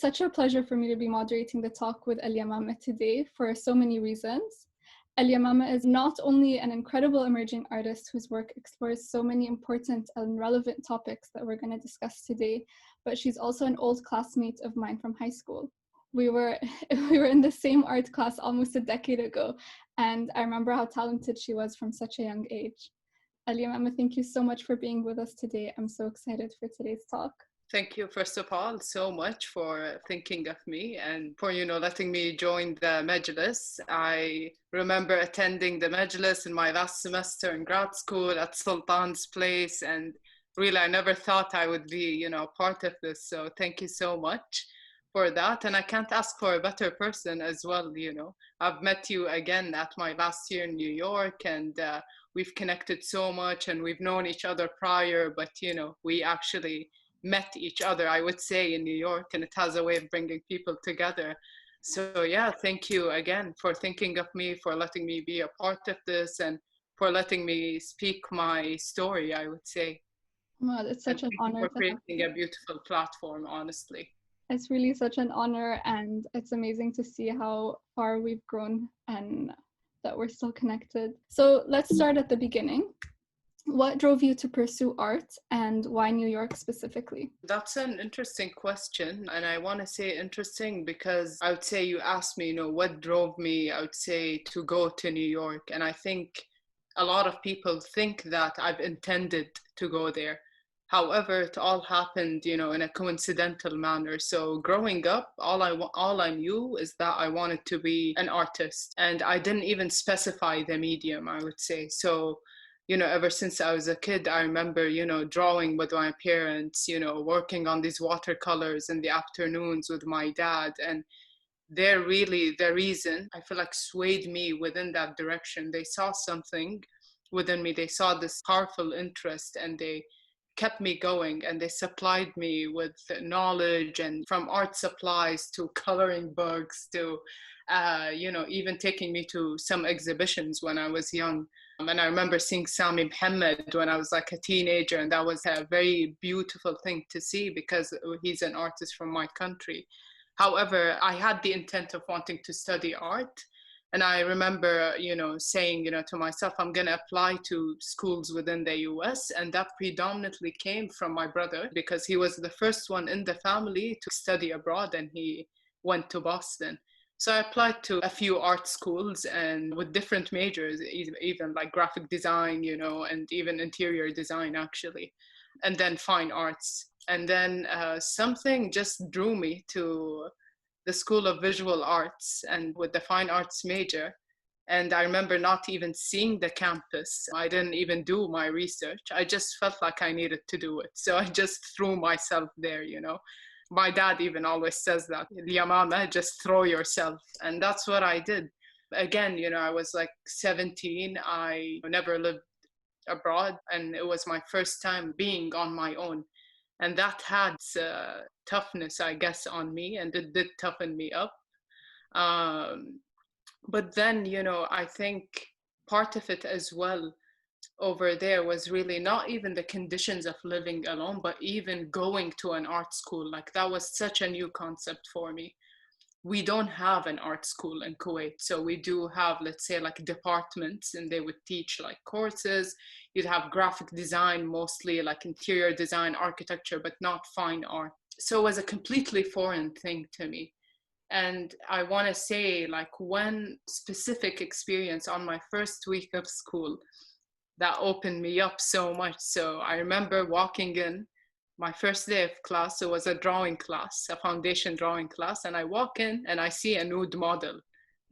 such a pleasure for me to be moderating the talk with Alymamah today for so many reasons. Alymamah is not only an incredible emerging artist whose work explores so many important and relevant topics that we're going to discuss today, but she's also an old classmate of mine from high school. We were in the same art class almost a decade ago, and I remember how talented she was from such a young age. Alymamah, thank you so much for being with us today. I'm so excited for today's talk. Thank you, first of all, so much for thinking of me and for, letting me join the Majlis. I remember attending the Majlis in my last semester in grad school at Sultan's place, and really, I never thought I would be, part of this. So thank you so much for that. And I can't ask for a better person as well, I've met you again at my last year in New York, and we've connected so much, and we've known each other prior, but, we actually met each other, I would say, in New York, and it has a way of bringing people together. So yeah, thank you again for thinking of me, for letting me be a part of this, and for letting me speak my story, I would say. Well, it's such an honor for creating a beautiful platform, honestly. It's really such an honor, and it's amazing to see how far we've grown and that we're still connected. So let's start at the beginning. What drove you to pursue art, and why New York specifically? That's an interesting question. And I want to say interesting because I would say you asked me, what drove me, I would say, to go to New York. And I think a lot of people think that I've intended to go there. However, it all happened, in a coincidental manner. So growing up, all I knew is that I wanted to be an artist. And I didn't even specify the medium, I would say. So ever since I was a kid, I remember, drawing with my parents, working on these watercolors in the afternoons with my dad. And they're really the reason I feel like swayed me within that direction. They saw something within me. They saw this powerful interest, and they kept me going, and they supplied me with knowledge, and from art supplies to coloring books to, even taking me to some exhibitions when I was young. And I remember seeing Sami Mohammed when I was like a teenager, and that was a very beautiful thing to see because he's an artist from my country. However, I had the intent of wanting to study art. And I remember, saying, to myself, I'm going to apply to schools within the US. And that predominantly came from my brother because he was the first one in the family to study abroad, and he went to Boston. So I applied to a few art schools, and with different majors, even like graphic design, and even interior design, actually, and then fine arts. And then something just drew me to the School of Visual Arts, and with the fine arts major. And I remember not even seeing the campus. I didn't even do my research. I just felt like I needed to do it. So I just threw myself there, My dad even always says that, Alymamah, just throw yourself. And that's what I did. Again, I was like 17. I never lived abroad, and it was my first time being on my own. And that had toughness, I guess, on me, and it did toughen me up. But then, I think part of it as well over there was really not even the conditions of living alone, but even going to an art school. Like, that was such a new concept for me. We don't have an art school in Kuwait. So we do have, let's say, like departments, and they would teach like courses. You'd have graphic design, mostly like interior design, architecture, but not fine art. So it was a completely foreign thing to me. And I want to say, like, one specific experience on my first week of school that opened me up so much. So I remember walking in my first day of class. It was a drawing class, a foundation drawing class. And I walk in and I see a nude model.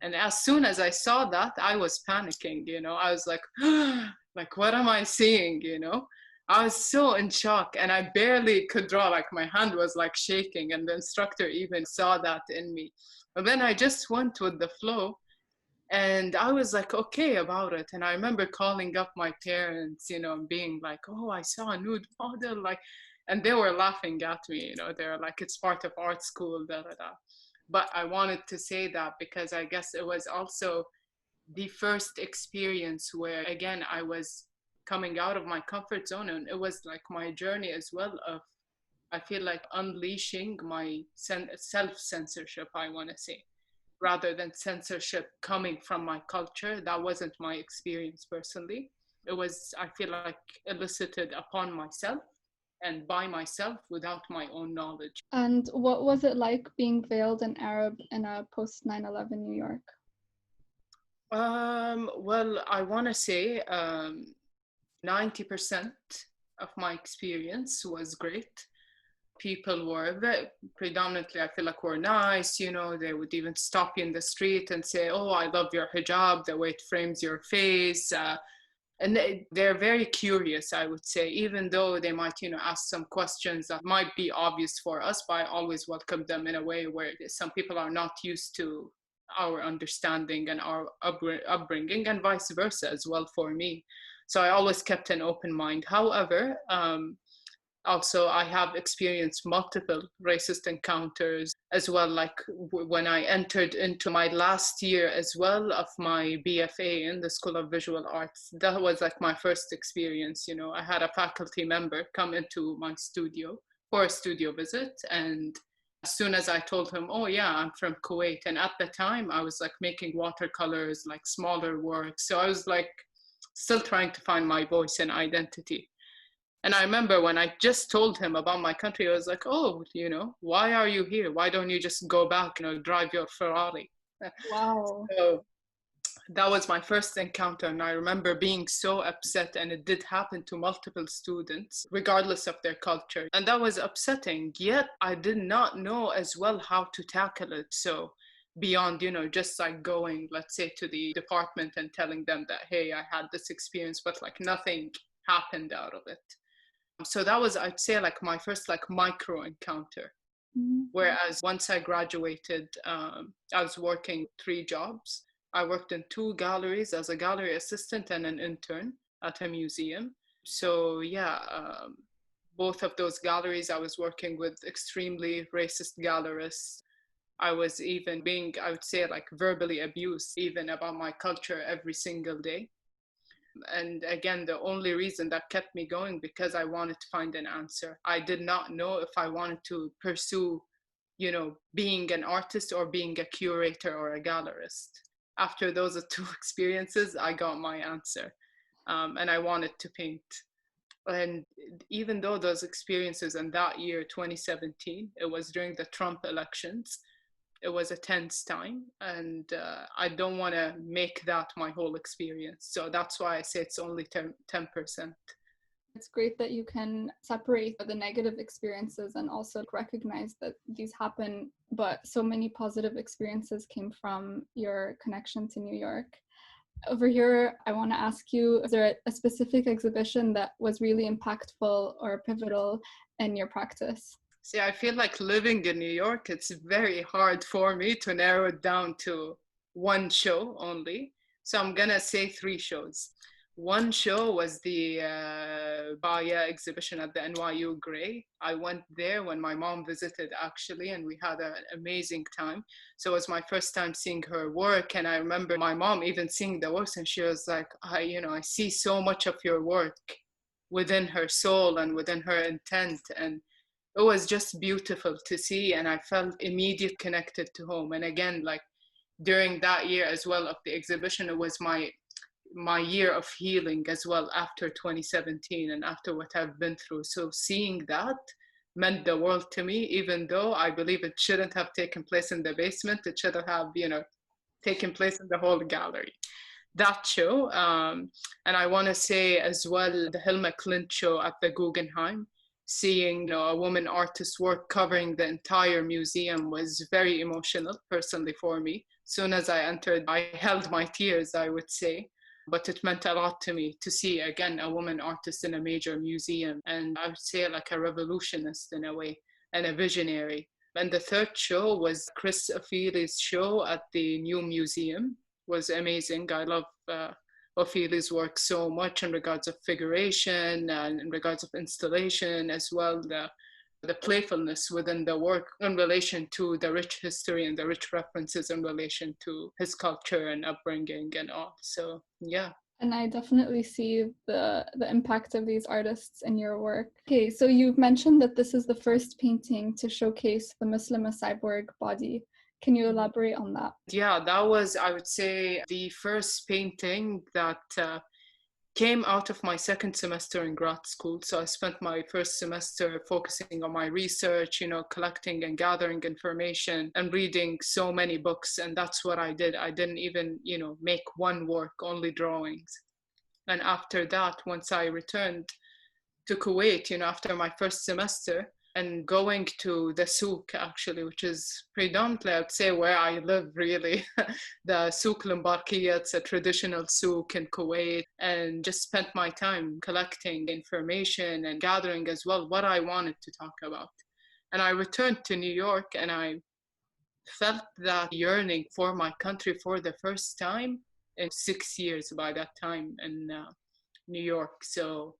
And as soon as I saw that, I was panicking, I was like, like, what am I seeing, I was so in shock, and I barely could draw. Like, my hand was like shaking, and the instructor even saw that in me. But then I just went with the flow, and I was like, okay about it. And I remember calling up my parents, and being like, oh, I saw a nude model, like, and they were laughing at me, they were like, it's part of art school, da, da, da. But I wanted to say that because I guess it was also the first experience where, again, I was coming out of my comfort zone, and it was like my journey as well of I feel like unleashing my self-censorship, I want to say, rather than censorship coming from my culture. That wasn't my experience personally. It was, I feel like, elicited upon myself and by myself without my own knowledge. And what was it like being veiled in Arab in a post 9/11 New York? Well, I want to say 90% of my experience was great. People were very, predominantly, I feel like, were nice. They would even stop you in the street and say, "Oh, I love your hijab, the way it frames your face." And they're very curious, I would say, even though they might, ask some questions that might be obvious for us, but I always welcome them in a way where some people are not used to our understanding and our upbringing, and vice versa as well for me. So I always kept an open mind. However, also, I have experienced multiple racist encounters as well, like when I entered into my last year as well of my BFA in the School of Visual Arts. That was like my first experience. I had a faculty member come into my studio for a studio visit. And as soon as I told him, "Oh, yeah, I'm from Kuwait." And at the time, I was like making watercolors, like smaller work. So I was like still trying to find my voice and identity. And I remember when I just told him about my country, I was like, "Oh, why are you here? Why don't you just go back, drive your Ferrari?" Wow. So that was my first encounter. And I remember being so upset, and it did happen to multiple students, regardless of their culture. And that was upsetting, yet I did not know as well how to tackle it. So beyond, just like going, let's say, to the department and telling them that, "Hey, I had this experience," but like nothing happened out of it. So that was, I'd say, like my first like micro encounter. Mm-hmm. Whereas once I graduated, I was working 3 jobs. I worked in 2 galleries as a gallery assistant and an intern at a museum. So yeah, both of those galleries, I was working with extremely racist gallerists. I was even being, I would say, like verbally abused even about my culture every single day. And again, the only reason that kept me going because I wanted to find an answer. I did not know if I wanted to pursue, being an artist or being a curator or a gallerist. After those 2 experiences, I got my answer, and I wanted to paint. And even though those experiences in that year, 2017, it was during the Trump elections, it was a tense time, and I don't want to make that my whole experience. So that's why I say it's only 10%. It's great that you can separate the negative experiences and also recognize that these happen, but so many positive experiences came from your connection to New York. Over here, I want to ask you, is there a specific exhibition that was really impactful or pivotal in your practice? See, I feel like living in New York, it's very hard for me to narrow it down to one show only. So I'm gonna say 3 shows. One show was the Baya exhibition at the NYU Gray. I went there when my mom visited, actually, and we had an amazing time. So it was my first time seeing her work, and I remember my mom even seeing the works, and she was like, I see so much of your work within her soul and within her intent. And it was just beautiful to see, and I felt immediately connected to home. And again, like during that year as well of the exhibition, it was my year of healing as well after 2017 and after what I've been through. So seeing that meant the world to me, even though I believe it shouldn't have taken place in the basement. It should have, taken place in the whole gallery. That show, and I want to say as well the Hilma Clint show at the Guggenheim. Seeing a woman artist's work covering the entire museum was very emotional personally for me. Soon as I entered, I held my tears, I would say. But it meant a lot to me to see again a woman artist in a major museum, and I would say like a revolutionist in a way and a visionary. And the third show was Chris Ofili's show at the new museum. Was amazing. I love Ofili's work so much in regards of figuration and in regards of installation as well, the playfulness within the work in relation to the rich history and the rich references in relation to his culture and upbringing and all. So yeah. And I definitely see the impact of these artists in your work. Okay, so you've mentioned that this is the first painting to showcase the Muslima Cyborg body. Can you elaborate on that? Yeah, that was, I would say, the first painting that came out of my second semester in grad school. So I spent my first semester focusing on my research, collecting and gathering information and reading so many books. And that's what I did. I didn't even, make one work, only drawings. And after that, once I returned to Kuwait, after my first semester, and going to the souk actually, which is predominantly, I would say, where I live really. The souk al-Mbarkiya, it's a traditional souk in Kuwait, and just spent my time collecting information and gathering as well what I wanted to talk about. And I returned to New York and I felt that yearning for my country for the first time in 6 years by that time in New York. So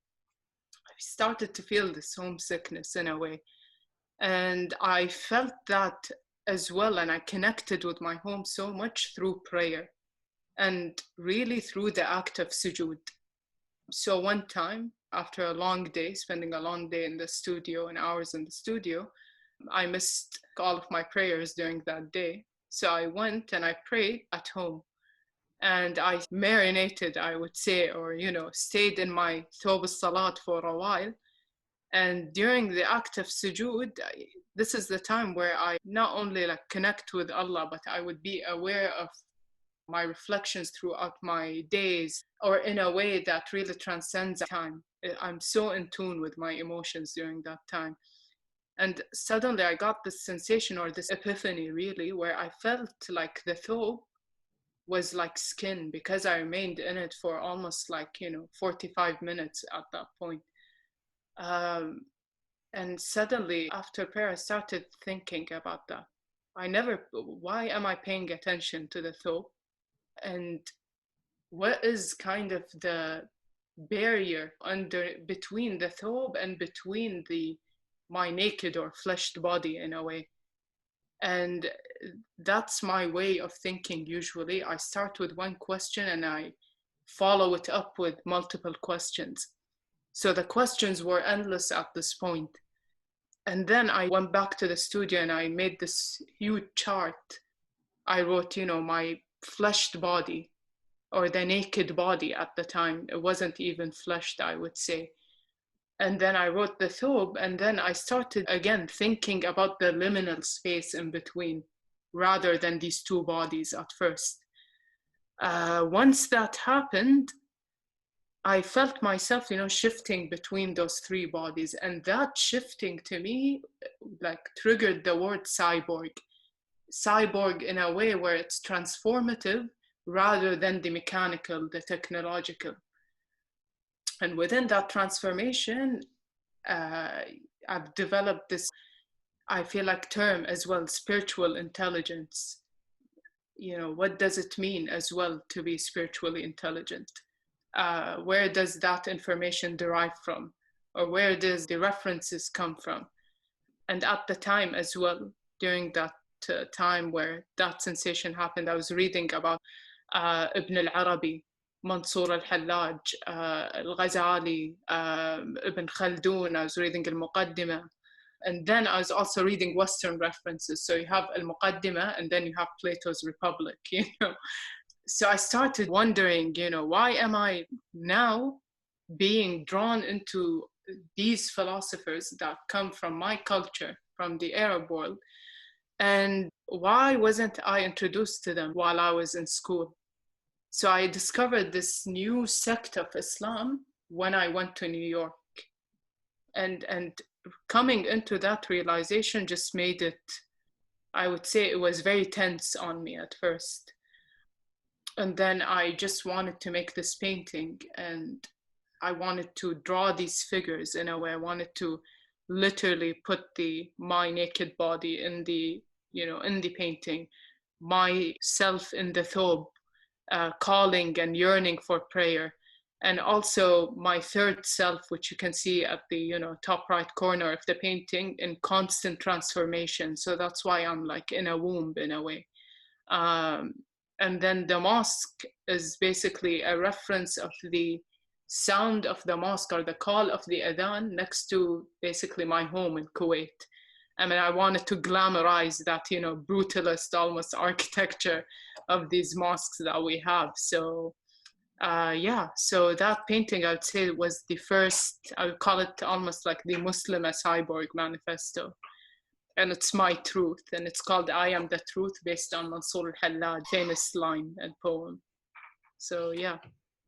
I started to feel this homesickness in a way. And I felt that as well. And I connected with my home so much through prayer and really through the act of sujood. So one time, after a long day, spending a long day in the studio and hours in the studio, I missed all of my prayers during that day. So I went and I prayed at home. And I marinated, I would say, or, stayed in my thob salat for a while. And during the act of sujood, this is the time where I not only connect with Allah, but I would be aware of my reflections throughout my days, or in a way that really transcends time. I'm so in tune with my emotions during that time. And suddenly I got this sensation or this epiphany really, where I felt like the thobe was like skin, because I remained in it for almost 45 minutes at that point. And suddenly after prayer, I started thinking about that. Why am I paying attention to the thobe? And what is kind of the barrier between the thobe and between my naked or fleshed body in a way? And that's my way of thinking usually. I start with one question and I follow it up with multiple questions. So the questions were endless at this point. And then I went back to the studio and I made this huge chart. I wrote, my fleshed body, or the naked body at the time. It wasn't even fleshed, I would say. And then I wrote the thobe, and then I started again thinking about the liminal space in between, rather than these two bodies at first. Once that happened, I felt myself, shifting between those three bodies. And that shifting to me, triggered the word cyborg. Cyborg in a way where it's transformative rather than the mechanical, the technological. And within that transformation, I've developed this, I feel like, term as well, spiritual intelligence. What does it mean as well to be spiritually intelligent? Where does that information derive from? Or where does the references come from? And at the time as well, during that time where that sensation happened, I was reading about Ibn al-Arabi, Mansour al-Hallaj, al-Ghazali, Ibn Khaldun. I was reading al-Muqaddimah. And then I was also reading Western references. So you have al-Muqaddimah and then you have Plato's Republic, So I started wondering, why am I now being drawn into these philosophers that come from my culture, from the Arab world? And why wasn't I introduced to them while I was in school? So I discovered this new sect of Islam when I went to New York. And coming into that realization just made it, I would say it was very tense on me at first. And then I just wanted to make this painting, and I wanted to draw these figures in a way. I wanted to literally put my naked body in the painting, myself in the thobe, calling and yearning for prayer, and also my third self, which you can see at the top right corner of the painting, in constant transformation. So that's why I'm like in a womb in a way. And then the mosque is basically a reference of the sound of the mosque or the call of the adhan next to basically my home in Kuwait. I mean, I wanted to glamorize that, brutalist almost architecture of these mosques that we have. So, yeah, so that painting, I would say, was the first, I would call it almost like the Muslima Cyborg manifesto. And it's my truth, and it's called I Am the Truth, based on Mansour al-Hallaj famous line and poem. So, yeah.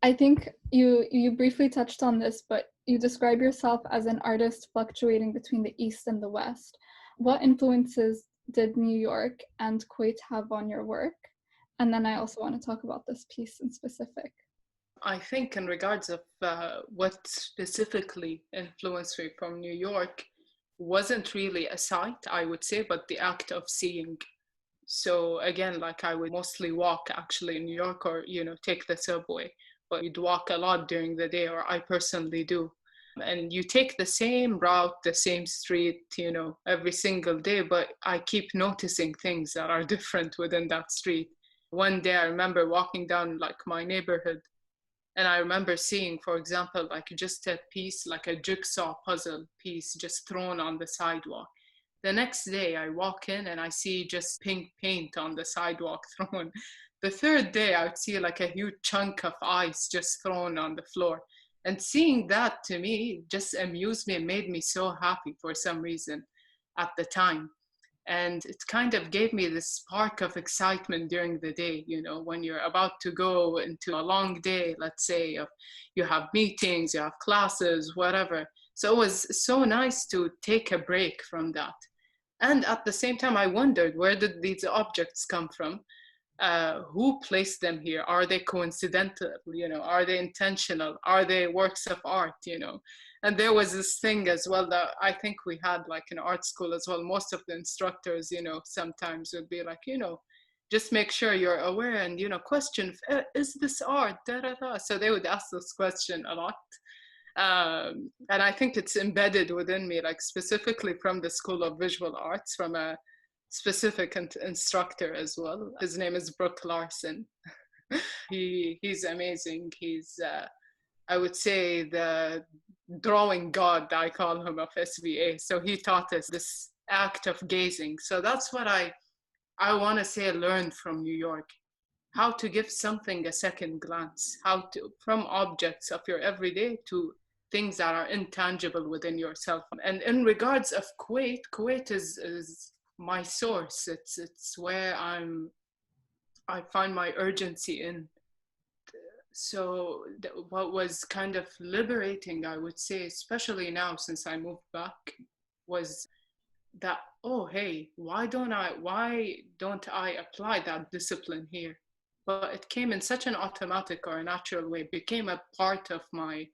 I think you briefly touched on this, but you describe yourself as an artist fluctuating between the East and the West. What influences did New York and Kuwait have on your work? And then I also want to talk about this piece in specific. I think in regards of what specifically influenced me from New York wasn't really a sight, I would say, but the act of seeing. So again, like I would mostly walk actually in New York, or, take the subway, but you'd walk a lot during the day, or I personally do. And you take the same route, the same street, every single day, but I keep noticing things that are different within that street. One day I remember walking down like my neighborhood, and I remember seeing, for example, like just a piece, like a jigsaw puzzle piece just thrown on the sidewalk. The next day I walk in and I see just pink paint on the sidewalk thrown. The third day I would see like a huge chunk of ice just thrown on the floor. And seeing that, to me, just amused me and made me so happy for some reason at the time. And it kind of gave me this spark of excitement during the day, when you're about to go into a long day, let's say, you have meetings, you have classes, whatever. So it was so nice to take a break from that. And at the same time, I wondered, where did these objects come from? Who placed them here? Are they coincidental? Are they intentional? Are they works of art? And there was this thing as well that I think we had like in art school as well. Most of the instructors, sometimes would be like, just make sure you're aware and, question, is this art? Da, da, da. So they would ask this question a lot. And I think it's embedded within me, like specifically from the School of Visual Arts, from a specific instructor as well. His name is Brooke Larson. He's amazing. He's I would say the drawing god, I call him, of SVA. So he taught us this act of gazing. So that's what I want to say I learned from New York. How to give something a second glance, how to, from objects of your everyday to things that are intangible within yourself. And in regards of Kuwait, Kuwait is my source. It's where I find my urgency in. So what was kind of liberating, I would say, especially now since I moved back, was that, oh, hey, why don't I apply that discipline here? But it came in such an automatic or a natural way, it became a part of my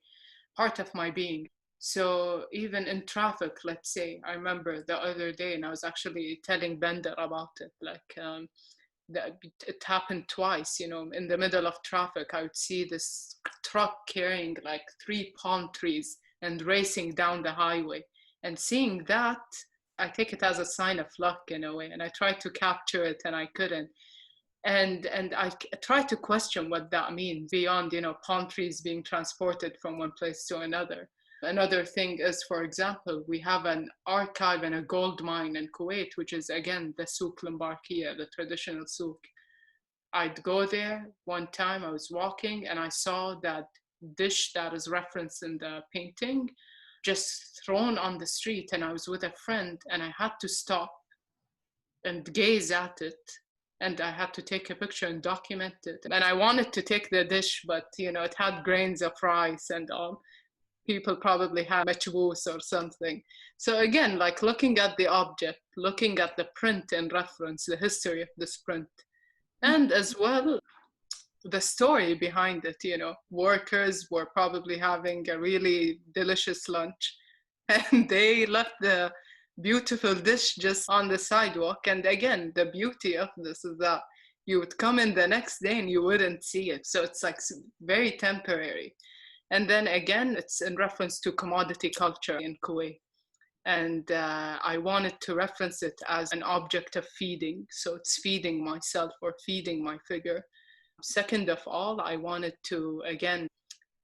being. So even in traffic, let's say, I remember the other day, and I was actually telling Bender about it, like it happened twice, in the middle of traffic. I would see this truck carrying like 3 palm trees and racing down the highway. And seeing that, I take it as a sign of luck in a way. And I tried to capture it and I couldn't. And I tried to question what that means beyond, palm trees being transported from one place to another. Another thing is, for example, we have an archive and a gold mine in Kuwait, which is, again, the souk limbarkiya, the traditional souk. I'd go there one time, I was walking, and I saw that dish that is referenced in the painting just thrown on the street, and I was with a friend, and I had to stop and gaze at it, and I had to take a picture and document it. And I wanted to take the dish, but, it had grains of rice and all. People probably have machbous or something. So again, like looking at the object, looking at the print and reference, the history of this print, and as well the story behind it. Workers were probably having a really delicious lunch and they left the beautiful dish just on the sidewalk. And again, the beauty of this is that you would come in the next day and you wouldn't see it. So it's like very temporary. And then again, it's in reference to commodity culture in Kuwait. And I wanted to reference it as an object of feeding. So it's feeding myself or feeding my figure. Second of all, I wanted to, again,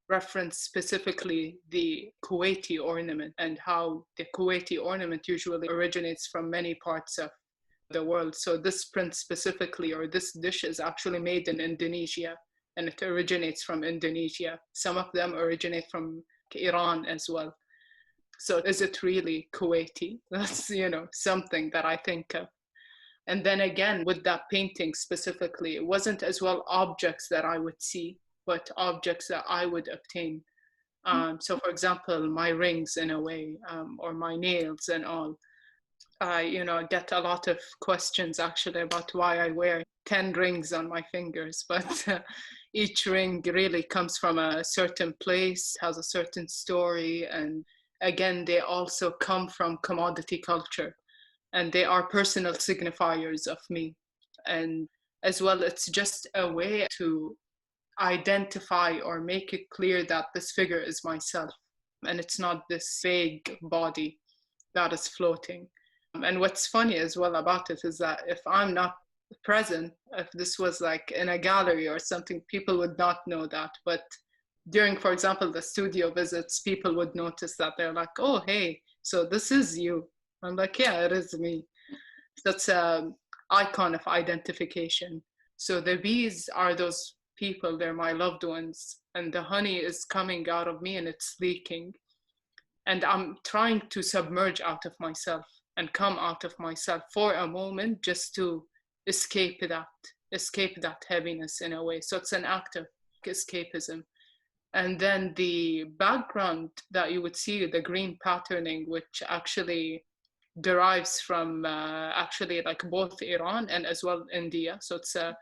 reference specifically the Kuwaiti ornament and how the Kuwaiti ornament usually originates from many parts of the world. So this print specifically, or this dish, is actually made in Indonesia, and it originates from Indonesia. Some of them originate from Iran as well. So is it really Kuwaiti? That's, something that I think of. And then again, with that painting specifically, it wasn't as well objects that I would see, but objects that I would obtain. So for example, my rings in a way, or my nails and all. I get a lot of questions actually about why I wear 10 rings on my fingers, but each ring really comes from a certain place, has a certain story, and again, they also come from commodity culture, and they are personal signifiers of me. And as well, it's just a way to identify or make it clear that this figure is myself, and it's not this vague body that is floating. And what's funny as well about it is that if I'm not present, if this was like in a gallery or something, people would not know that. But during, for example, the studio visits, people would notice that. They're like, oh, hey, so this is you. I'm like, yeah, it is me. That's an icon of identification. So the bees are those people, they're my loved ones, and the honey is coming out of me and it's leaking. And I'm trying to submerge out of myself and come out of myself for a moment just to escape that heaviness in a way. So it's an act of escapism. And then the background that you would see, the green patterning, which actually derives from actually like both Iran and as well India. So it's a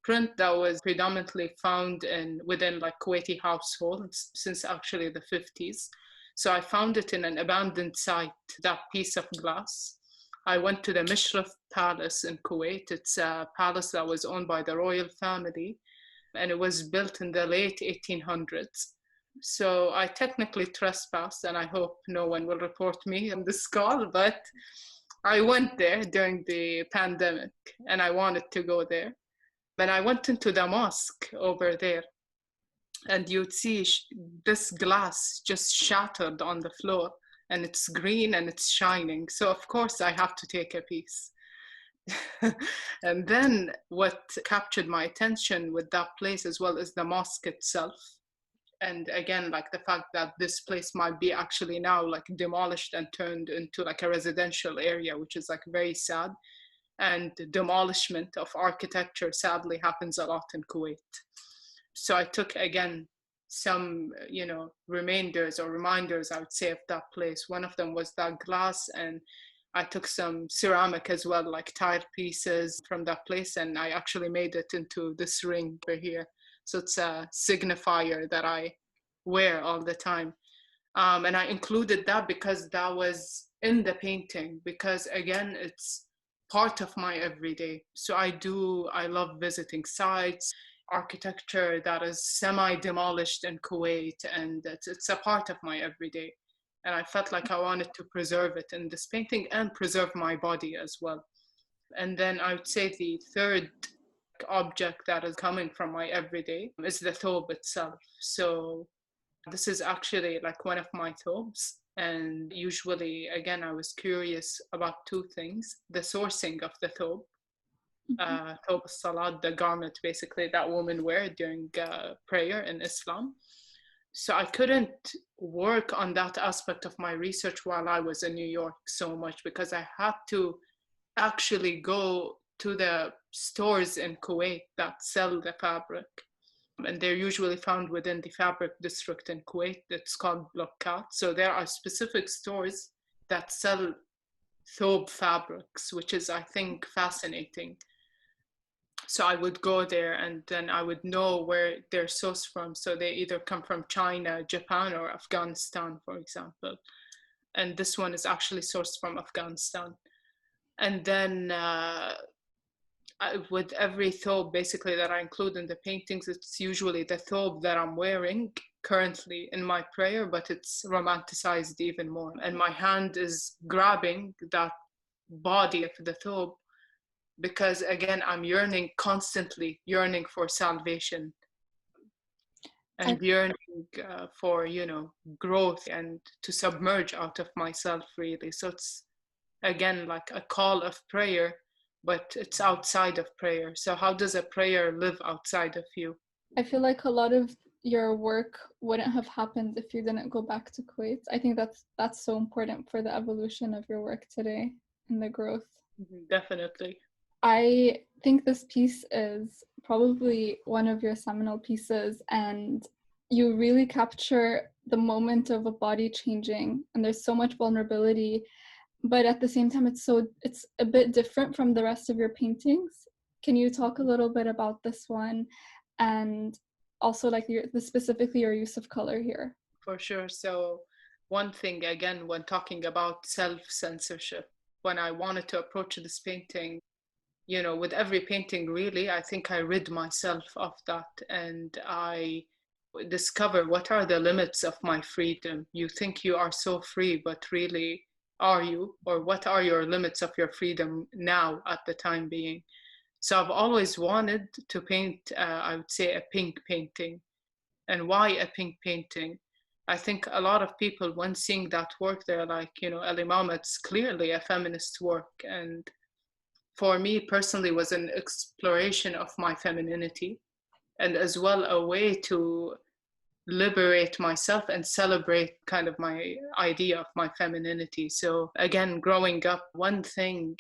print that was predominantly found within like Kuwaiti households since actually the 50s. So I found it in an abandoned site, that piece of glass. I went to the Mishraf Palace in Kuwait. It's a palace that was owned by the royal family, and it was built in the late 1800s. So I technically trespassed, and I hope no one will report me on this call, but I went there during the pandemic, and I wanted to go there. And I went into the mosque over there, and you'd see this glass just shattered on the floor, and it's green and it's shining. So of course I have to take a piece. And then what captured my attention with that place as well is the mosque itself. And again, like the fact that this place might be actually now like demolished and turned into like a residential area, which is like very sad. And demolishment of architecture sadly happens a lot in Kuwait. So I took again some, reminders, I would say, of that place. One of them was that glass, and I took some ceramic as well, like tile pieces from that place, and I actually made it into this ring over here. So it's a signifier that I wear all the time. And I included that because that was in the painting, because again, it's part of my everyday. So I love visiting sites, architecture that is semi-demolished in Kuwait, and it's a part of my everyday. And I felt like I wanted to preserve it in this painting and preserve my body as well. And then I would say the third object that is coming from my everyday is the thobe itself. So this is actually like one of my thobes. And usually, again, I was curious about two things: the sourcing of the thobe, thobe salat, the garment basically that women wear during prayer in Islam. So I couldn't work on that aspect of my research while I was in New York so much, because I had to actually go to the stores in Kuwait that sell the fabric. And they're usually found within the fabric district in Kuwait that's called Blokkat. So there are specific stores that sell thobe fabrics, which is, I think, fascinating. So I would go there and then I would know where they're sourced from. So they either come from China, Japan, or Afghanistan, for example. And this one is actually sourced from Afghanistan. And then with every thobe basically that I include in the paintings, it's usually the thobe that I'm wearing currently in my prayer, but it's romanticized even more. And my hand is grabbing that body of the thobe because, again, I'm yearning, constantly yearning for salvation I, and yearning for, growth and to submerge out of myself, really. So it's, again, like a call of prayer, but it's outside of prayer. So how does a prayer live outside of you? I feel like a lot of your work wouldn't have happened if you didn't go back to Kuwait. I think that's so important for the evolution of your work today and the growth. Definitely. I think this piece is probably one of your seminal pieces, and you really capture the moment of a body changing, and there's so much vulnerability, but at the same time it's a bit different from the rest of your paintings. Can you talk a little bit about this one, and also like specifically your use of color here? For sure. So one thing, again, when talking about self-censorship, when I wanted to approach this painting, with every painting, really, I think I rid myself of that and I discover what are the limits of my freedom. You think you are so free, but really, are you? Or what are your limits of your freedom now at the time being? So I've always wanted to paint, I would say, a pink painting. And why a pink painting? I think a lot of people, when seeing that work, they're like, Alymamah, it's clearly a feminist work. And for me personally was an exploration of my femininity and as well a way to liberate myself and celebrate kind of my idea of my femininity. So again, growing up, one thing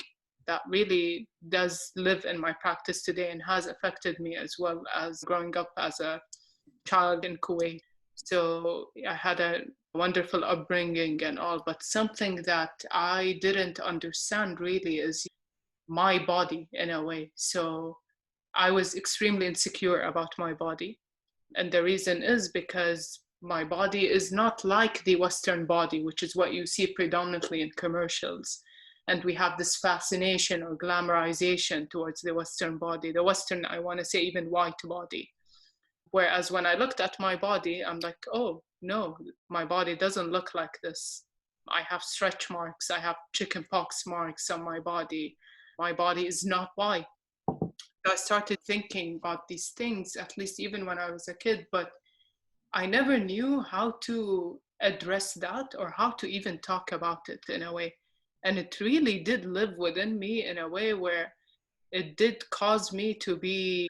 that really does live in my practice today and has affected me as well as growing up as a child in Kuwait. So I had a wonderful upbringing and all, but something that I didn't understand really is my body in a way. So I was extremely insecure about my body. And the reason is because my body is not like the Western body, which is what you see predominantly in commercials. And we have this fascination or glamorization towards the Western body, the Western, I want to say, even white body. Whereas when I looked at my body, I'm like, oh, no, my body doesn't look like this. I have stretch marks, I have chicken pox marks on my body. My body is not white. I started thinking about these things, at least even when I was a kid, but I never knew how to address that or how to even talk about it in a way. And it really did live within me in a way where it did cause me to be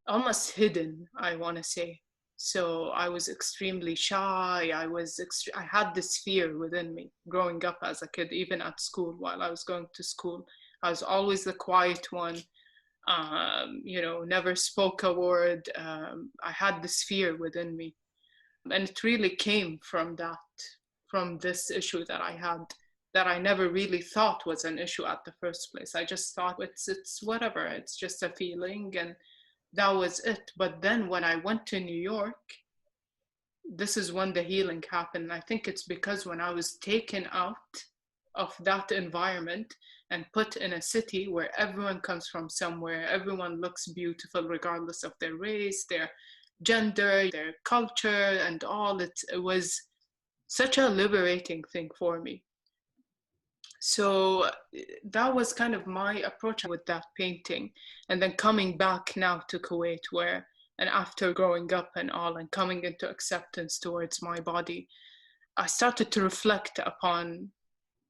almost hidden, I want to say. So I was extremely shy. I had this fear within me growing up as a kid, even at school while I was going to school. I was always the quiet one, never spoke a word. I had this fear within me. And it really came from from this issue that I had that I never really thought was an issue at the first place. I just thought it's whatever, it's just a feeling and that was it. But then when I went to New York, this is when the healing happened. I think it's because when I was taken out of that environment and put in a city where everyone comes from somewhere, everyone looks beautiful regardless of their race, their gender, their culture, and all, it was such a liberating thing for me. So that was kind of my approach with that painting. And then coming back now to Kuwait, where, and after growing up and all, and coming into acceptance towards my body, I started to reflect upon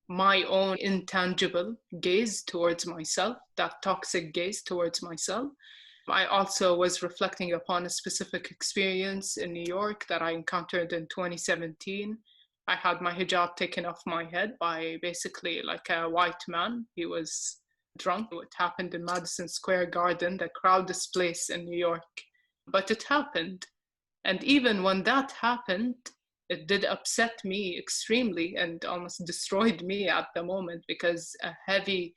my own intangible gaze towards myself, that toxic gaze towards myself. I also was reflecting upon a specific experience in New York that I encountered in 2017. I had my hijab taken off my head by basically like a white man. He was drunk. It happened in Madison Square Garden, the crowded place in New York. But it happened. And even when that happened, it did upset me extremely and almost destroyed me at the moment because it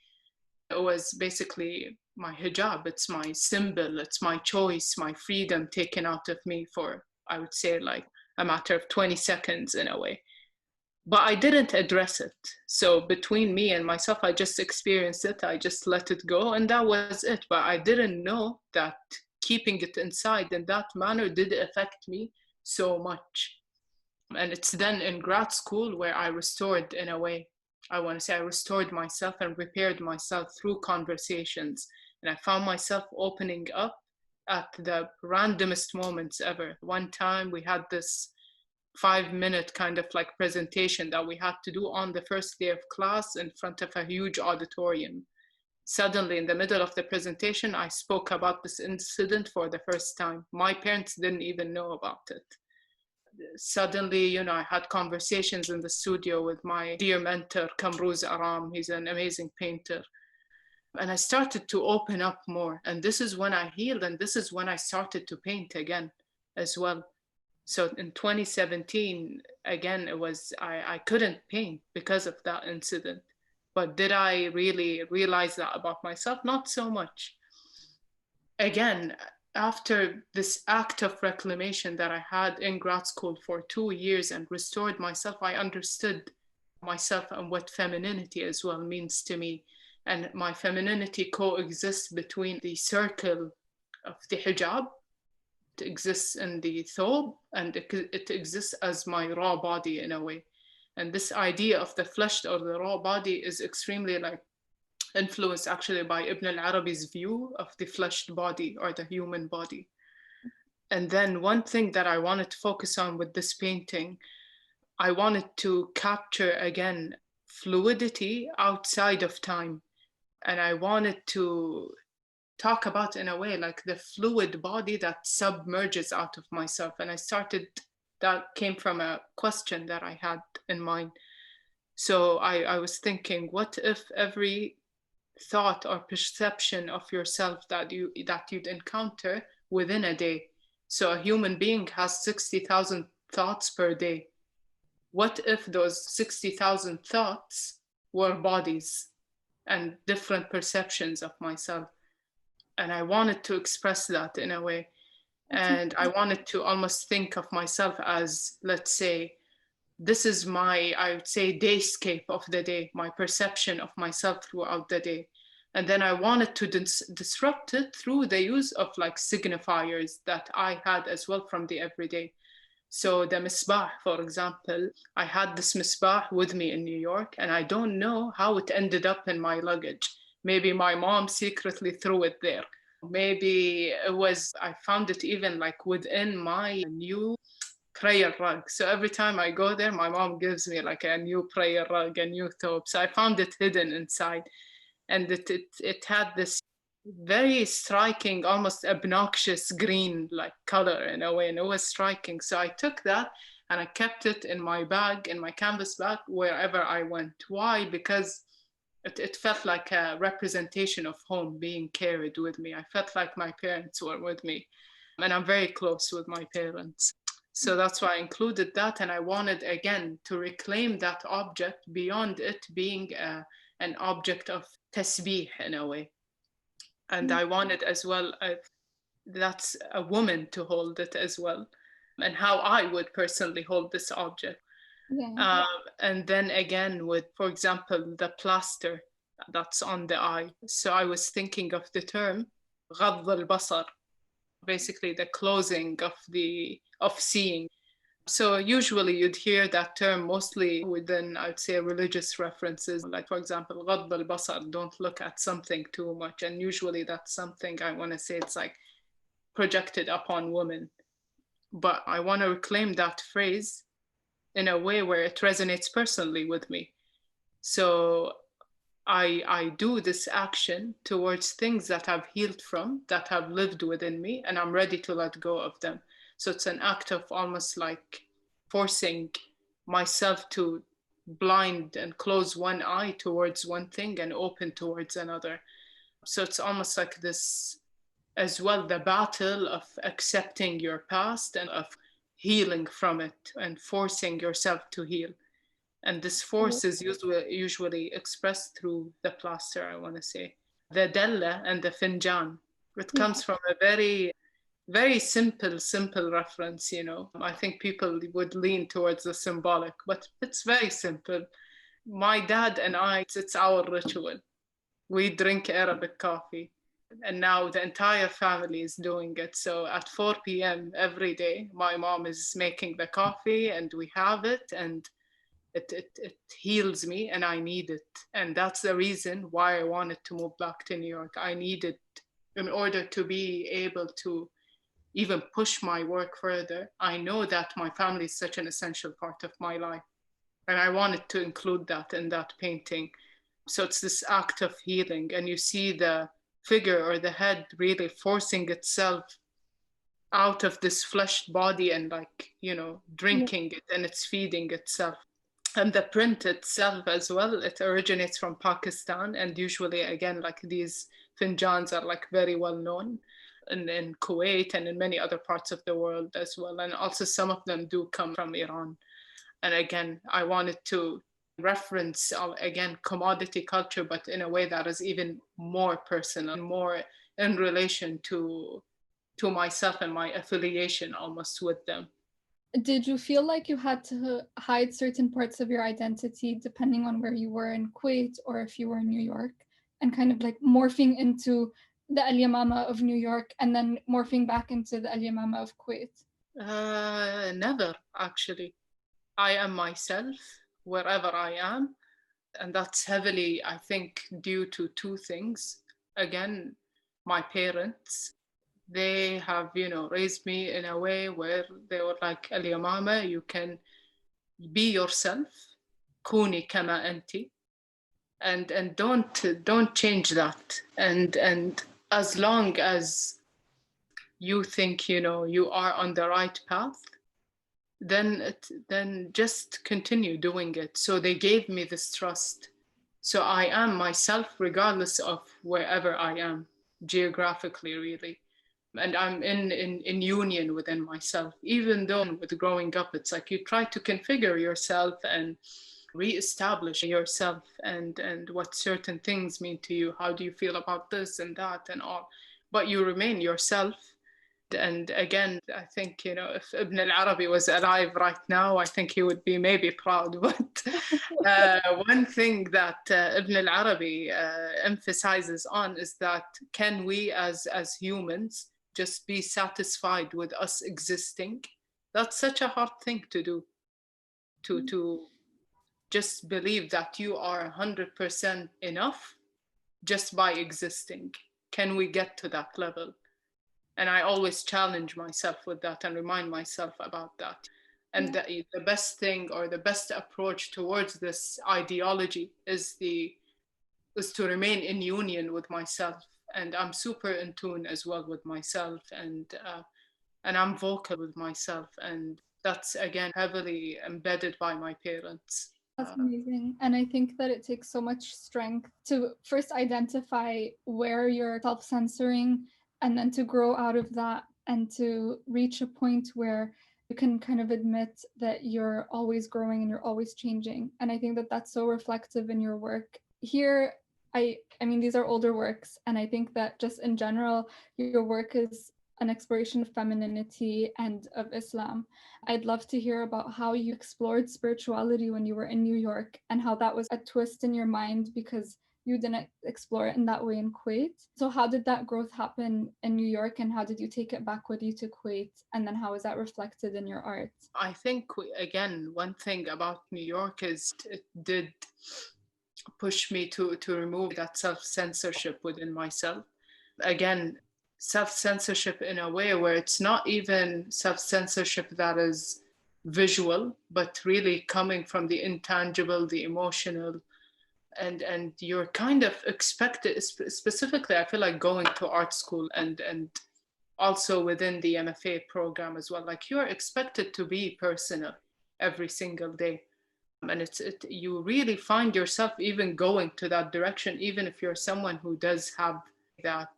was basically my hijab. It's my symbol. It's my choice, my freedom taken out of me for, I would say, like a matter of 20 seconds in a way. But I didn't address it. So between me and myself, I just experienced it. I just let it go and that was it. But I didn't know that keeping it inside in that manner did affect me so much. And it's then in grad school where I restored, in a way, I want to say I restored myself and repaired myself through conversations. And I found myself opening up at the randomest moments ever. One time we had this 5-minute kind of like presentation that we had to do on the first day of class in front of a huge auditorium. Suddenly, in the middle of the presentation, I spoke about this incident for the first time. My parents didn't even know about it. Suddenly, I had conversations in the studio with my dear mentor, Kamruz Aram. He's an amazing painter. And I started to open up more. And this is when I healed, and this is when I started to paint again as well. So in 2017, again, I couldn't paint because of that incident. But did I really realize that about myself? Not so much. Again, after this act of reclamation that I had in grad school for 2 years and restored myself, I understood myself and what femininity as well means to me. And my femininity coexists between the circle of the hijab, it exists in the thobe, and it exists as my raw body in a way. And this idea of the fleshed or the raw body is extremely influenced actually by Ibn al-Arabi's view of the fleshed body or the human body. And then one thing that I wanted to focus on with this painting, I wanted to capture again fluidity outside of time. And I wanted to talk about, in a way, like the fluid body that submerges out of myself. And that came from a question that I had in mind. So I was thinking, what if every thought or perception of yourself that you'd encounter within a day? So a human being has 60,000 thoughts per day. What if those 60,000 thoughts were bodies and different perceptions of myself? And I wanted to express that in a way. And I wanted to almost think of myself as, let's say, this is my, I would say, dayscape of the day, my perception of myself throughout the day. And then I wanted to disrupt it through the use of signifiers that I had as well from the everyday. So the misbah, for example, I had this misbah with me in New York, and I don't know how it ended up in my luggage. Maybe my mom secretly threw it there. Maybe I found it even within my new prayer rug. So every time I go there, my mom gives me a new prayer rug, a new thobe. So I found it hidden inside. And it had this very striking, almost obnoxious green color in a way, and it was striking. So I took that and I kept it in my bag, in my canvas bag, wherever I went. Why? Because it felt like a representation of home being carried with me. I felt like my parents were with me, and I'm very close with my parents. So that's why I included that, and I wanted again to reclaim that object beyond it being an object of tasbih in a way. And I wanted as well, that's a woman to hold it as well, and how I would personally hold this object. Yeah. And then again with, for example, the plaster that's on the eye. So I was thinking of the term غض البصر, basically the closing of seeing. So usually you'd hear that term mostly within, I'd say, religious references. Like, for example, غض البصر, don't look at something too much. And usually that's something I want to say it's projected upon women. But I want to reclaim that phrase in a way where it resonates personally with me. So I do this action towards things that I've healed from, that have lived within me, and I'm ready to let go of them. So it's an act of almost forcing myself to blind and close one eye towards one thing and open towards another. So it's almost like this as well, the battle of accepting your past and of healing from it and forcing yourself to heal. And this force is usually expressed through the plaster, I want to say. The dalla and the finjan, it comes from a very, very simple reference, I think people would lean towards the symbolic, but it's very simple. My dad and I, it's our ritual. We drink Arabic coffee. And now the entire family is doing it. So at 4 p.m. every day, my mom is making the coffee and we have it, and it heals me and I need it. And that's the reason why I wanted to move back to New York. I needed, in order to be able to even push my work further, I know that my family is such an essential part of my life. And I wanted to include that in that painting. So it's this act of healing, and you see the figure or the head really forcing itself out of this fleshed body and, like, Yeah. drinking it, and it's feeding itself. And the print itself as well, it originates from Pakistan, and usually, again, like, these finjans are like very well known in Kuwait and in many other parts of the world as well. And also some of them do come from Iran. And again, I wanted to reference, again, commodity culture, but in a way that is even more personal, more in relation to myself and my affiliation almost with them. Did you feel like you had to hide certain parts of your identity depending on where you were in Kuwait or if you were in New York, and kind of like morphing into the Alymamah of New York and then morphing back into the Alymamah of Kuwait? Never, actually. I am myself wherever I am. And that's heavily, I think, due to two things. Again, my parents, they have, raised me in a way where they were like, Alymamah, you can be yourself, kuni kama anti, and don't change that. And as long as you think, you are on the right path, then just continue doing it. So they gave me this trust. So I am myself regardless of wherever I am geographically, really. And I'm in union within myself. Even though with growing up, it's like you try to configure yourself and reestablish yourself, and what certain things mean to you. How do you feel about this and that and all? But you remain yourself. And again, I think, if Ibn al-Arabi was alive right now, I think he would be maybe proud. But one thing that Ibn al-Arabi emphasizes on is that, can we as humans just be satisfied with us existing? That's such a hard thing to do, to just believe that you are 100% enough just by existing. Can we get to that level? And I always challenge myself with that and remind myself about that. And the best thing, or the best approach towards this ideology, is to remain in union with myself. And I'm super in tune as well with myself, and I'm vocal with myself. And that's, again, heavily embedded by my parents. That's amazing. And I think that it takes so much strength to first identify where you're self-censoring, and then to grow out of that and to reach a point where you can kind of admit that you're always growing and you're always changing. And I think that that's so reflective in your work. Here, I mean, these are older works, and I think that just in general, your work is an exploration of femininity and of Islam. I'd love to hear about how you explored spirituality when you were in New York, and how that was a twist in your mind because you didn't explore it in that way in Kuwait. So how did that growth happen in New York, and how did you take it back with you to Kuwait? And then how is that reflected in your art? I think, again, one thing about New York is it did push me to remove that self-censorship within myself. Again, self-censorship in a way where it's not even self-censorship that is visual, but really coming from the intangible, the emotional. And you're kind of expected, specifically, I feel like going to art school and also within the MFA program as well, like, you're expected to be personal every single day. And you really find yourself even going to that direction, even if you're someone who does have that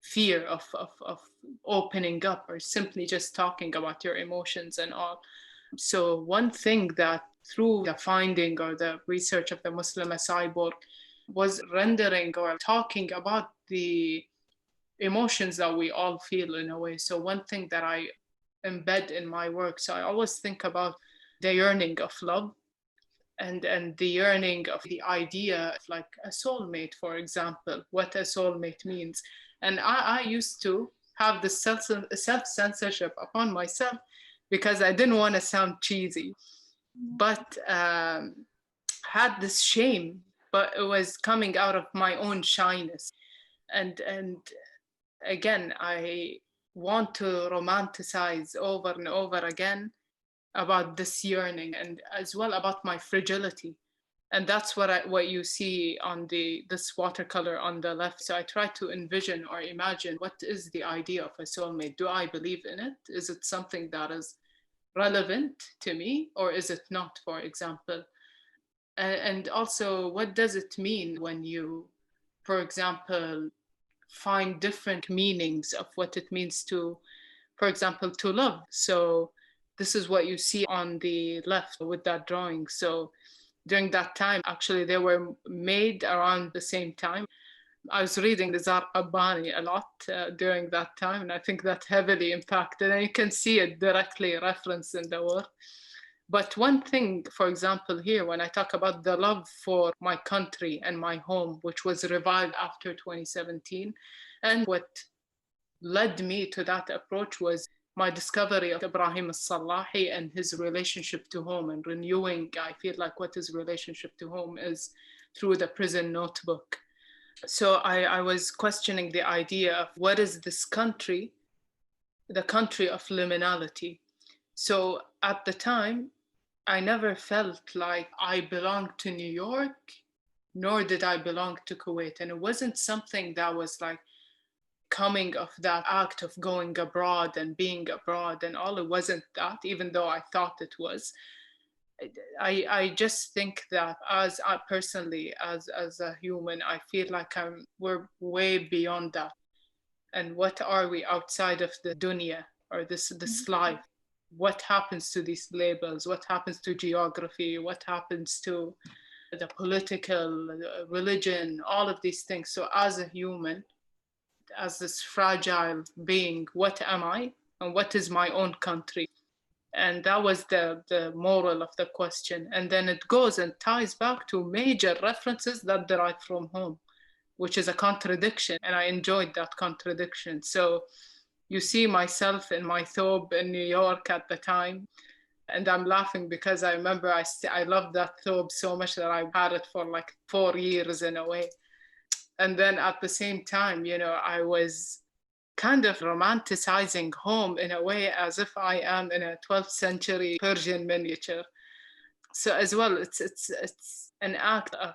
fear of opening up or simply just talking about your emotions and all. So one thing that, through the finding or the research of the Muslima Cyborg, was rendering or talking about the emotions that we all feel in a way. So one thing that I embed in my work, so I always think about the yearning of love, and the yearning of the idea of like a soulmate, for example, what a soulmate means. And I used to have this self-censorship upon myself because I didn't want to sound cheesy, but had this shame, but it was coming out of my own shyness. And again, I want to romanticize over and over again about this yearning, and as well about my fragility. And that's what you see on this watercolor on the left. So I try to envision or imagine, what is the idea of a soulmate? Do I believe in it? Is it something that is relevant to me, or is it not, for example? And also, what does it mean when you, for example, find different meanings of what it means to, for example, to love? So this is what you see on the left with that drawing. So during that time, actually, they were made around the same time. I was reading Nizar Qabbani a lot during that time, and I think that heavily impacted, and you can see it directly referenced in the work. But one thing, for example, here, when I talk about the love for my country and my home, which was revived after 2017, and what led me to that approach was my discovery of Ibrahim al-Salahi and his relationship to home, and renewing, I feel like, what his relationship to home is through the prison notebook. So I was questioning the idea of what is this country, the country of liminality. So at the time, I never felt like I belonged to New York, nor did I belong to Kuwait. And it wasn't something that was like coming of that act of going abroad and being abroad and all. It wasn't that, even though I thought it was. I just think that as I personally, as a human, I feel like we're way beyond that. And what are we outside of the dunya, or this life? What happens to these labels? What happens to geography? What happens to the political, religion, all of these things? So as a human, as this fragile being, what am I? And what is my own country? And that was the moral of the question. And then it goes and ties back to major references that derive from home, which is a contradiction. And I enjoyed that contradiction. So you see myself in my thobe in New York at the time. And I'm laughing because I remember I loved that thobe so much that I had it for like 4 years in a way. And then at the same time, I was kind of romanticizing home in a way as if I am in a 12th century Persian miniature. So as well, it's an act of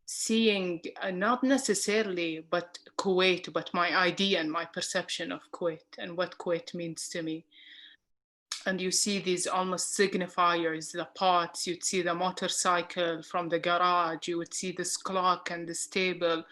seeing not necessarily but Kuwait, but my idea and my perception of Kuwait and what Kuwait means to me. And you see these almost signifiers, the pots, you'd see the motorcycle from the garage, you would see this clock and this table.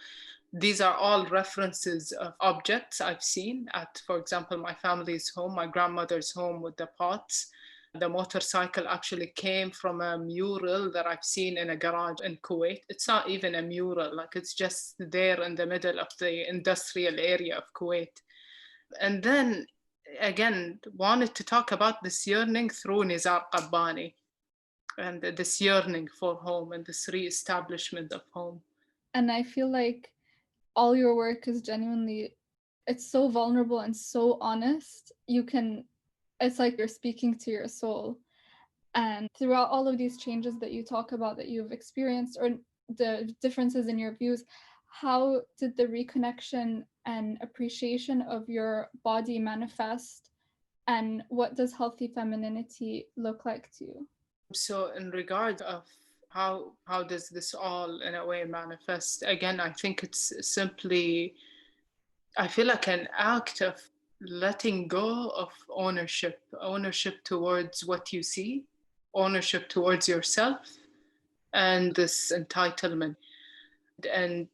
These are all references of objects I've seen at, for example, my family's home, my grandmother's home with the pots. The motorcycle actually came from a mural that I've seen in a garage in Kuwait. It's not even a mural, like it's just there in the middle of the industrial area of Kuwait. And then again, wanted to talk about this yearning through Nizar Qabbani and this yearning for home and this re-establishment of home. And I feel like all your work is genuinely, it's so vulnerable and so honest. It's like you're speaking to your soul. And throughout all of these changes that you talk about that you've experienced, or the differences in your views, how did the reconnection and appreciation of your body manifest? And what does healthy femininity look like to you? So in regard of how does this all in a way manifest, again, I think it's simply, I feel like an act of letting go of ownership towards what you see, ownership towards yourself, and this entitlement. And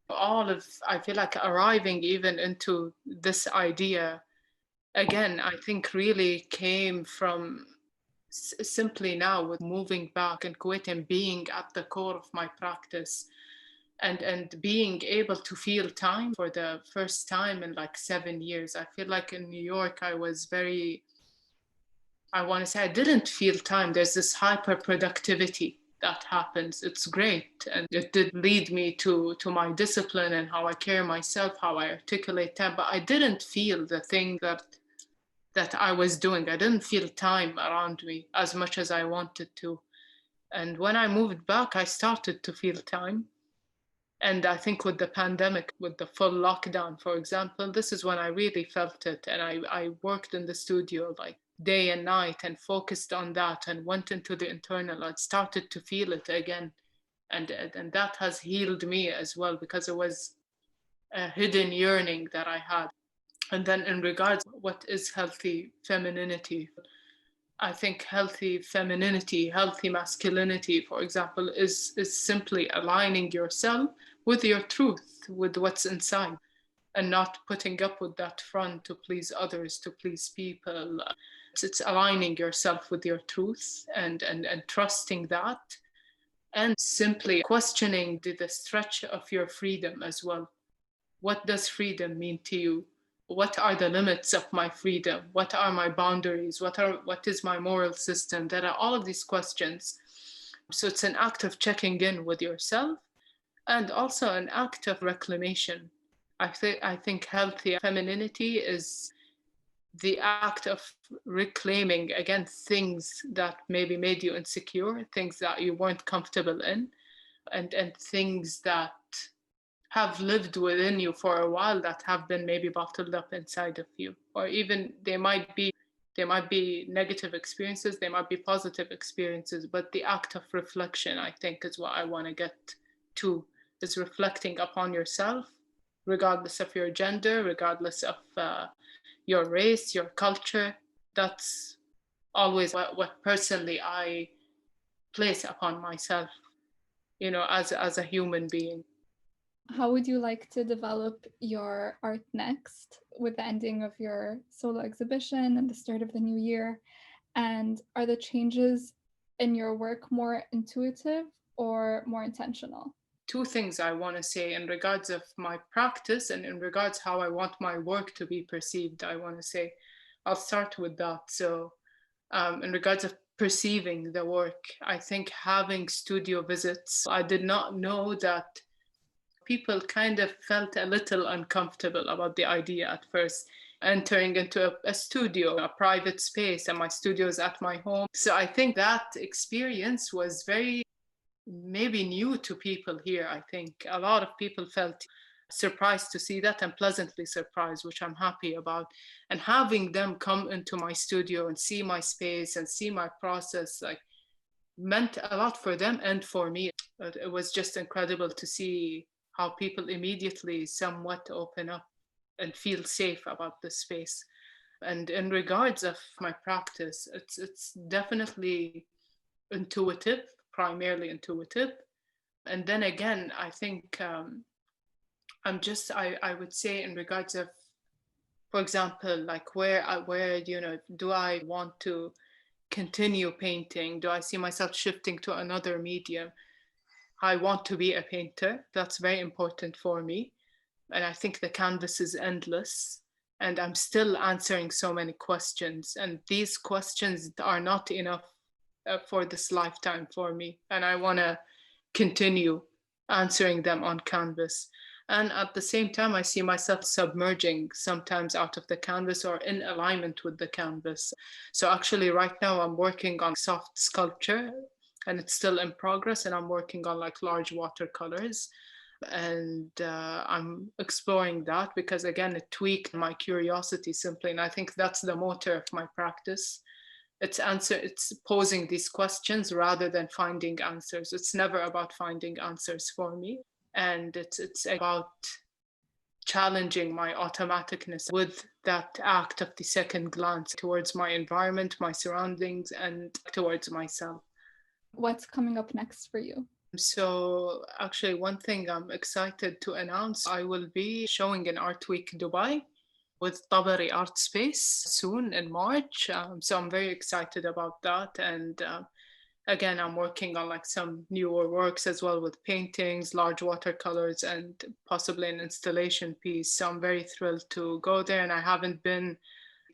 I feel like arriving even into this idea, again, I think really came from simply now with moving back in Kuwait and being at the core of my practice, and being able to feel time for the first time in like 7 years. I feel like in New York I was very I want to say I didn't feel time. There's this hyper productivity that happens. It's great. And it did lead me to my discipline and how I carry myself, how I articulate time. But I didn't feel the thing that I was doing. I didn't feel time around me as much as I wanted to. And when I moved back, I started to feel time. And I think with the pandemic, with the full lockdown, for example, this is when I really felt it. And I worked in the studio like day and night and focused on that and went into the internal. I started to feel it again. And that has healed me as well, because it was a hidden yearning that I had. And then in regards to what is healthy femininity, I think healthy femininity, healthy masculinity, for example, is simply aligning yourself with your truth, with what's inside, and not putting up with that front to please others, to please people. It's aligning yourself with your truth and trusting that, and simply questioning the stretch of your freedom as well. What does freedom mean to you? What are the limits of my freedom? What are my boundaries? What is my moral system? There are all of these questions. So it's an act of checking in with yourself, and also an act of reclamation. I think healthy femininity is the act of reclaiming again things that maybe made you insecure, things that you weren't comfortable in, and things that have lived within you for a while that have been maybe bottled up inside of you. Or even they might be negative experiences, they might be positive experiences, but the act of reflection, I think, is what I want to get to, is reflecting upon yourself, regardless of your gender, regardless of your race, your culture. That's always what personally I place upon myself, as a human being. How would you like to develop your art next with the ending of your solo exhibition and the start of the new year? And are the changes in your work more intuitive or more intentional? Two things I want to say in regards of my practice and in regards how I want my work to be perceived. I want to say, I'll start with that. So in regards of perceiving the work, I think having studio visits, I did not know that people kind of felt a little uncomfortable about the idea at first, entering into a studio, a private space, and my studio is at my home. So I think that experience was very maybe new to people here. I think a lot of people felt surprised to see that, and pleasantly surprised, which I'm happy about. And having them come into my studio and see my space and see my process, like, meant a lot for them and for me. It was just incredible to see how people immediately somewhat open up and feel safe about the space. And in regards of my practice, it's definitely intuitive, primarily intuitive. And then again, I think I would say in regards of, for example, like where do I want to continue painting? Do I see myself shifting to another medium? I want to be a painter. That's very important for me. And I think the canvas is endless. And I'm still answering so many questions. And these questions are not enough for this lifetime for me. And I want to continue answering them on canvas. And at the same time, I see myself submerging sometimes out of the canvas or in alignment with the canvas. So actually, right now, I'm working on soft sculpture, and it's still in progress, and I'm working on like large watercolors, and I'm exploring that because again it tweaked my curiosity simply, and I think that's the motor of my practice. It's posing these questions rather than finding answers. It's never about finding answers for me, and it's about challenging my automaticness with that act of the second glance towards my environment, my surroundings, and towards myself. What's coming up next for you? So actually, one thing I'm excited to announce, I will be showing in Art Week Dubai with Tabari Art Space soon in March. So I'm very excited about that. And again, I'm working on like some newer works as well with paintings, large watercolors, and possibly an installation piece. So I'm very thrilled to go there. And I haven't been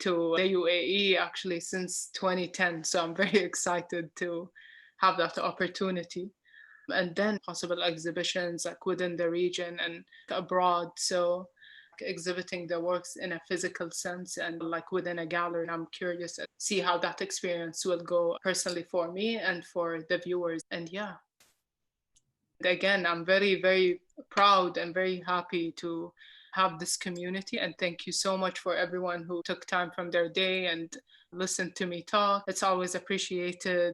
to the UAE actually since 2010. So I'm very excited to have that opportunity. And then possible exhibitions like within the region and abroad. So exhibiting the works in a physical sense and like within a gallery. And I'm curious to see how that experience will go personally for me and for the viewers. And yeah, again, I'm very, very proud and very happy to have this community. And thank you so much for everyone who took time from their day and listened to me talk. It's always appreciated.